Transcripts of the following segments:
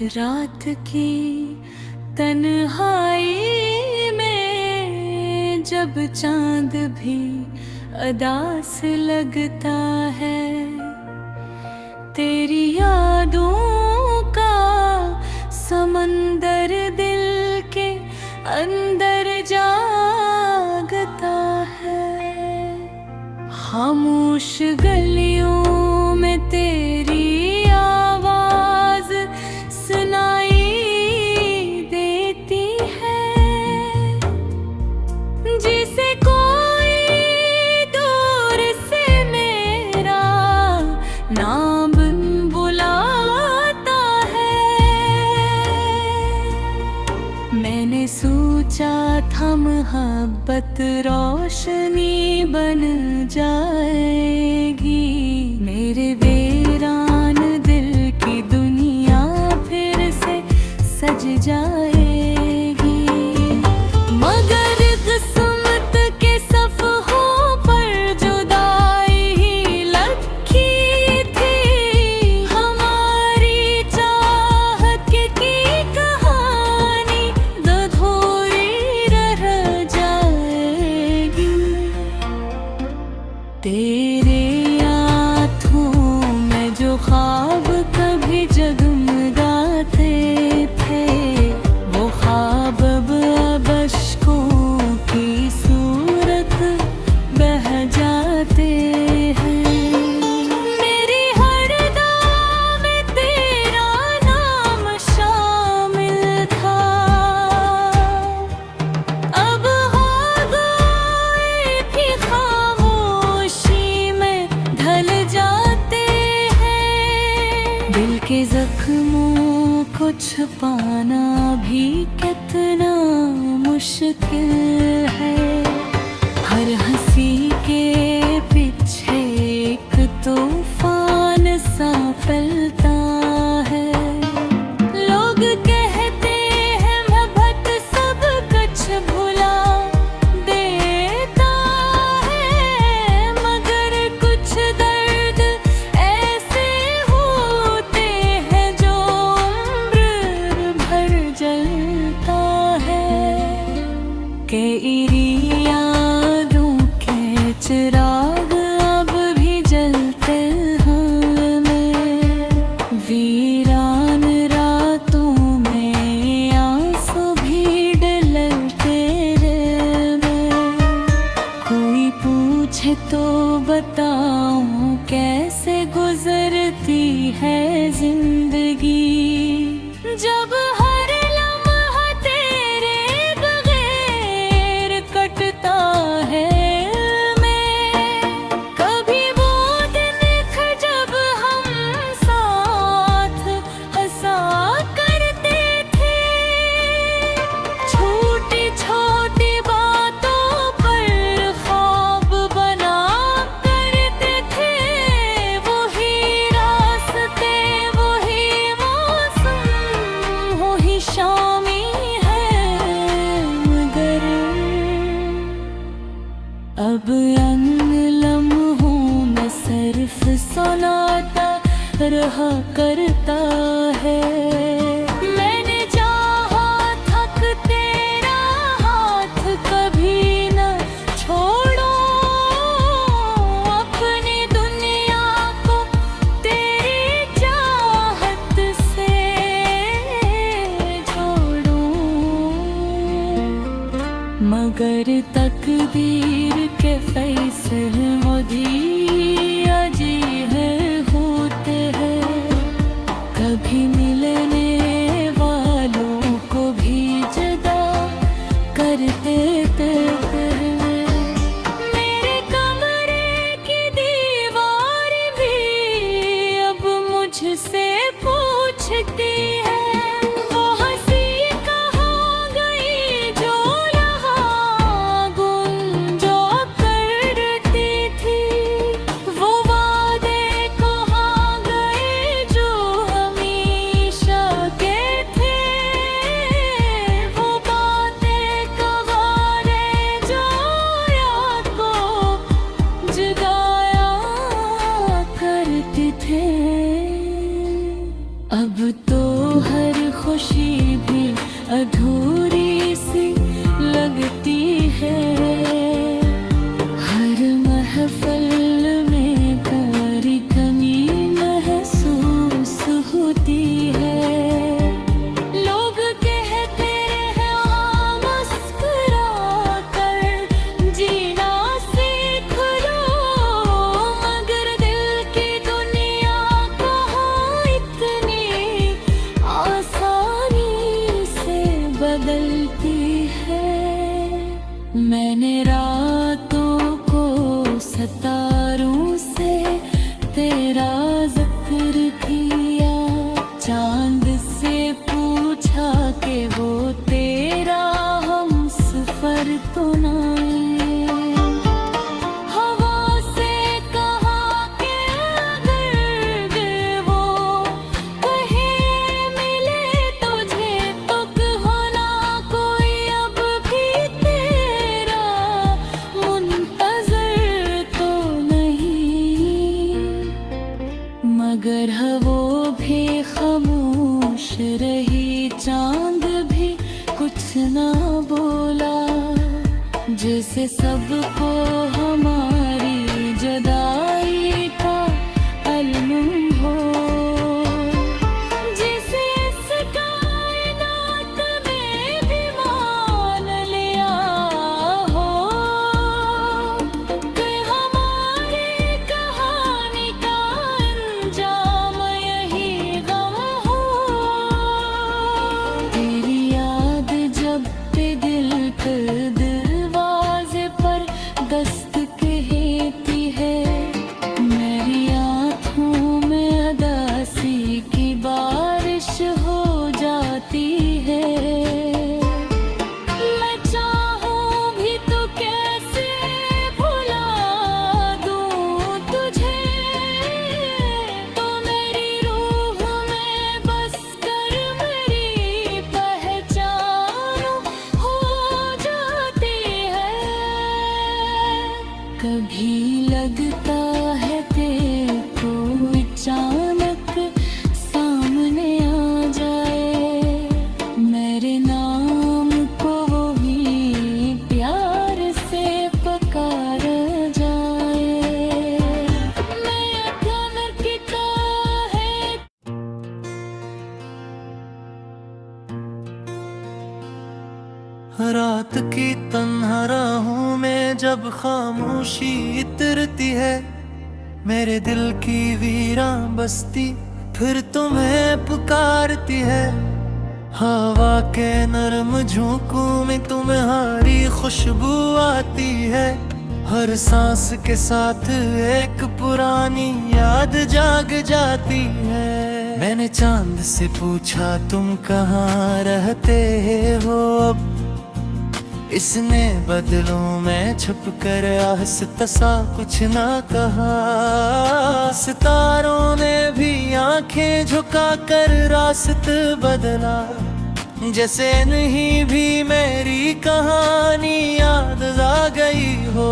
रात की तन्हाई में जब चांद भी अदास लगता है, तेरी यादों का समंदर दिल के अंदर जागता है। खामोश गलियों में तेरी आवाज सुनाई देती है, जिसे कोई दूर से मेरा नाम बुलाता है। मैंने सोचा था मोहब्बत रोशनी बन जाएगी, मेरे वीरान दिल की दुनिया फिर से सज जाएगी। मगर किस्मत के सफ़हों पर जुदाई ही लिखी थी, हमारी चाहत की कहानी अधूरी रह जाएगी। तेरे हाथों में जो ख्वाब कभी जगमगाते थे, वो ख्वाब अब अश्कों की सूरत बह जाते हैं। मेरी हर दुआ में तेरा नाम शामिल था, अब हो गए भी खामोशी में ढल जाते हैं। दिल के जख्मों को छुपाना भी कितना मुश्किल है, हर हंसी के पीछे एक तूफान सा फैलता है। लोग कहते हैं मोहब्बत सब कुछ भुला देता है, मगर कुछ दर्द ऐसे होते हैं जो उम्र भर जलता है। कई यादों के चिराग अब भी जलते हैं में, वीरान रातों में आंसू भी डलते में। कोई पूछे तो बताऊं कैसे गुजरती है जिंदगी, जब हर लम्हा तेरे बगैर कटता है। कभी वो दिन थे जब हम साथ हंसा करते थे, छोटी छोटी बातों पर ख्वाब बना करते थे। वही रास्ते वही मौसम वही शामी है, मगर अब अन लम्हों में सिर्फ सुनाता रहा करता है। मैंने चाहा था कि तेरा हाथ कभी न छोड़ो, अपनी दुनिया को तेरी चाहत से जोड़ूं, मगर तकदीर के फैसले अजी है होते हैं। कभी मिलने वालों को भी जुदा कर देते हैं। मेरे कमरे की दीवार भी अब मुझसे पूछती है, वो हंसी कहाँ गई जो यहाँ गुंजो करती थी, वो वादे कहाँ गए जो हमेशा के थे, वो बातें कहाँ रह जो याद को जगाया करती थे। अब तो हर खुशी भी अधूरी सी लगती है। हर महफिल में कोई कमी महसूस होती है। लोग कहते हैं हाँ मुस्कुरा कर जीना सीख लो, मगर दिल की दुनिया कहाँ इतनी आसानी से बदलती है। मैंने रातों को सितारों से तेरा जिक्र किया, चांद से पूछा कि वो तेरा हमसफर तो ना है। हवा से कहा कि अगर वो कहीं मिले तुझे तो होना कोई अब भी तेरा मुंतजर तो नहीं। मगर वो भी खामोश रही, चांद भी कुछ ना बोला, जैसे सबको हमारी जुदाई का अलम हो। जिसे इस कायनात में भी मान लिया हो कि हमारी कहानी का अंजाम यही गम हो। तेरी याद जब भी दिल के दरवाजे पर दस्तक कहती है, मेरी आँखों में उदासी की बारिश हो जाती है। मैं चाहूँ भी तो कैसे भुला दूँ तुझे, तो मेरी रूह में बस कर मेरी पहचान हो जाती है। कभी लगता है तेरे को अचानक सामने आ जाए, मेरे नाम को भी प्यार से पुकारा जाए। मैं अचानक किता है रात की तन्हा राहों में जब खामोशी इतरती है, मेरे दिल की वीरान बस्ती फिर तुम्हें पुकारती है। हवा के नरम झोंकों में तुम्हारी खुशबू आती है, हर सांस के साथ एक पुरानी याद जाग जाती है। मैंने चांद से पूछा तुम कहाँ रहते हो अब, इसने बदलों में छुप कर आहिस्ता सा कुछ ना कहा। सितारों ने भी आंखें झुका कर रास्त बदला, जैसे नहीं भी मेरी कहानी याद आ गई हो।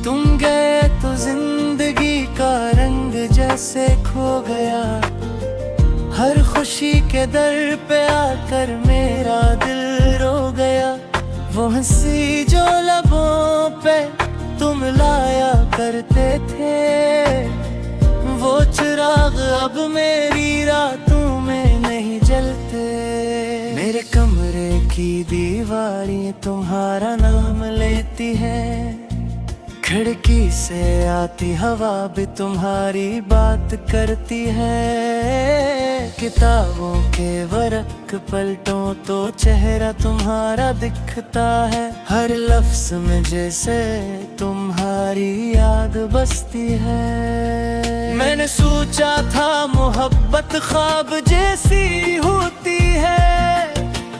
तुम गए तो जिंदगी का रंग जैसे खो गया, हर खुशी के दर पे आकर मेरा दिल रो गया। वो हंसी जो लबों पे तुम लाया करते थे, वो चिराग अब मेरी रातों में नहीं जलते। मेरे कमरे की दीवारें तुम्हारा नाम लेती है, खिड़की से आती हवा भी तुम्हारी बात करती है। किताबों के वर्क पलटों तो चेहरा तुम्हारा दिखता है, हर लफ्ज में जैसे तुम्हारी याद बसती है। मैंने सोचा था मोहब्बत ख्वाब जैसी होती है,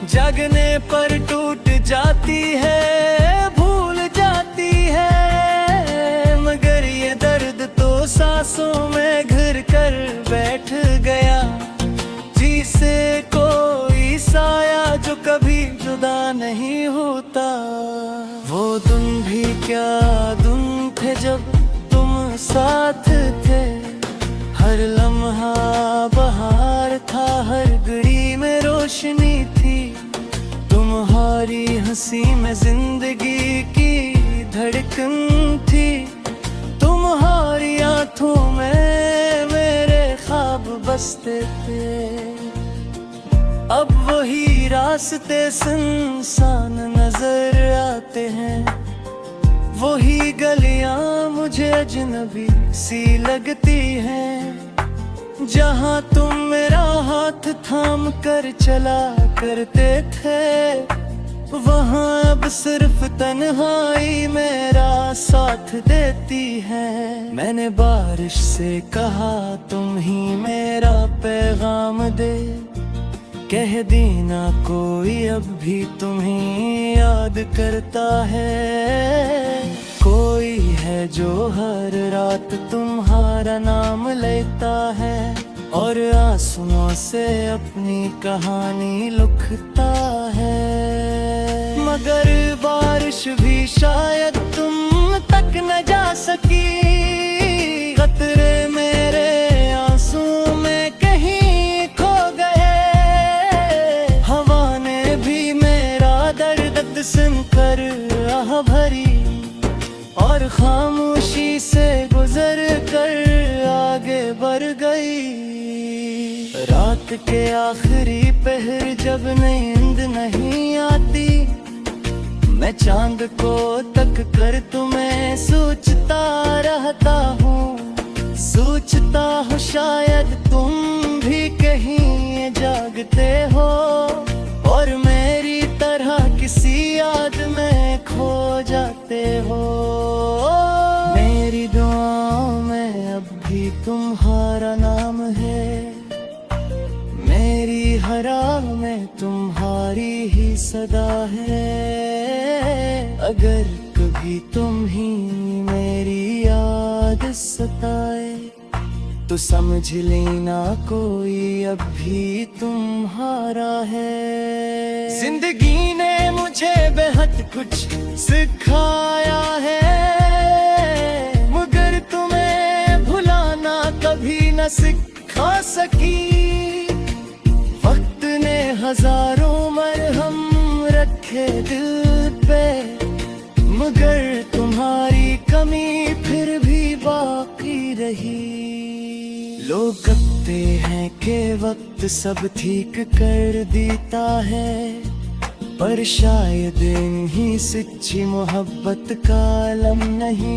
जगने पर टूट जाती है, भूल जाती है। मगर ये दर्द तो सांसों में घिर कर बैठ गया, जिसे कोई साया जो जुदा नहीं होता। वो दिन भी क्या दिन थे जब तुम साथ थे, हर लम्हा बहार था, हर घड़ी में रोशनी थी। तुम्हारी हंसी में जिंदगी की धड़कन थी, तुम्हारी आंखों में मेरे ख्वाब बसते थे। अब वही रास्ते सुनसान नजर आते हैं, वही गलियां मुझे अजनबी सी लगती हैं। जहां तुम मेरा हाथ थाम कर चला करते थे, वहां अब सिर्फ तन्हाई मेरा साथ देती है। मैंने बारिश से कहा तुम ही मेरा पैगाम दे, कह देना कोई अब भी तुम्हें याद करता है। कोई है जो हर रात तुम्हारा नाम लेता है, और आंसुओं से अपनी कहानी लिखता है। मगर बारिश भी शायद तुम तक न जा सकी, कतरे मेरे आंसू में कहीं खो गए। हवा ने भी मेरा दर्द सुनकर आह भरी, और खामोशी से गुजर कर आगे बढ़ गई। रात के आखिरी पहर जब नींद नहीं आती, मैं चांद को तक कर तुम्हें सोचता रहता हूँ। सोचता हूँ शायद तुम भी कहीं जागते हो, और मेरी तरह किसी याद में खो जाते हो। मेरी दुआओं में अब भी तुम्हारा नाम है, मेरी हर आह में तुम्हारी ही सदा है। अगर कभी तुम ही मेरी याद सताए, तो समझ लेना कोई अब भी तुम्हारा है। जिंदगी ने मुझे बेहद कुछ सिखाया है, मगर तुम्हें भुलाना कभी न सिखा सकी। वक्त ने हजारों मरहम रखे दिल पे, मगर तुम्हारी कमी फिर भी बाकी रही। लोग कहते हैं कि वक्त सब ठीक कर देता है, पर शायद इन्हीं सच्ची मोहब्बत का आलम नहीं।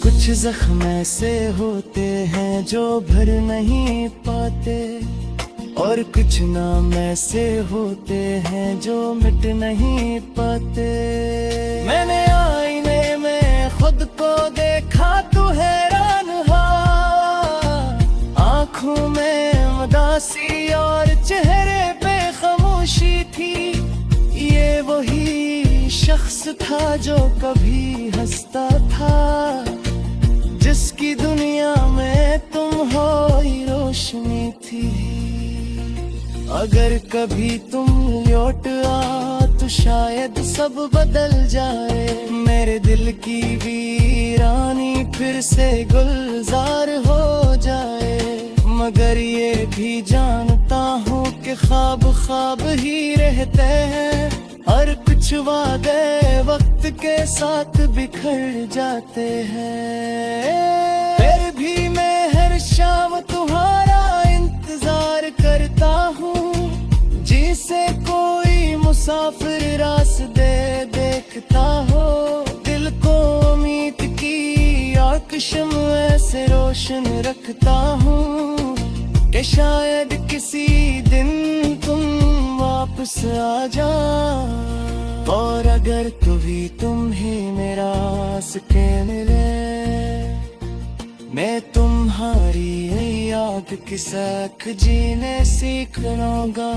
कुछ जख्म ऐसे होते हैं जो भर नहीं पाते, और कुछ नाम ऐसे होते हैं जो मिट नहीं पाते। मैंने आईने में खुद को देखा तो हैरान हुआ, आँखों में उदासी और चेहरे पे खामोशी थी। ये वही शख्स था जो कभी हंसता था, जिसकी दुनिया में तुम हो ही रोशनी थी। अगर कभी तुम लौट आ तो शायद सब बदल जाए, मेरे दिल की वीरानी फिर से गुलजार हो जाए। मगर ये भी जानता हूँ कि ख्वाब ख्वाब ही रहते हैं, हर कुछ वादे वक्त के साथ बिखर जाते हैं। फिर भी मैं हर शाम तुम्हारा इंतजार करता हूँ, जिसे कोई मुसाफिर रास्ते देखता हो। दिल को उम्मीद की आकशम ऐसे रोशन रखता हूँ कि शायद किसी दिन तुम वापस आ जाओ। और अगर कभी तुम्हें मेरा सके मिले, मैं तुम्हारी याद की साख जीने सीख लूंगा।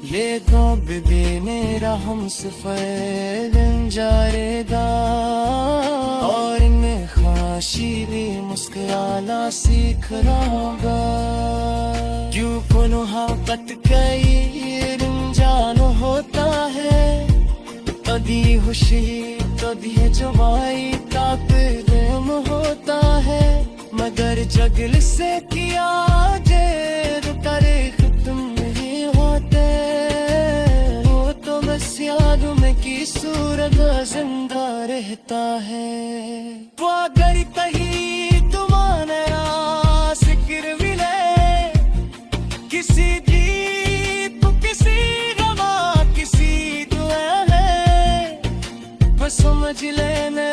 ये तो बेबी मेरा हम सफर दिन जाएगा, और इनमें खाशी भी मुस्कुराना सीख लूंगा। क्यों को मोहब्बत कई रंजान हो दी खुशी तो दिए जवाई का प्रेम होता है, मगर जगल से किया जे करे खत्म नहीं होते। वो तो बस यादों में की सूरत जिंदा रहता है। वो अगर कहीं तुम्हारे जिक्र मिले किसी जीत किसी गमा किसी दुआ है, बस समझ लेना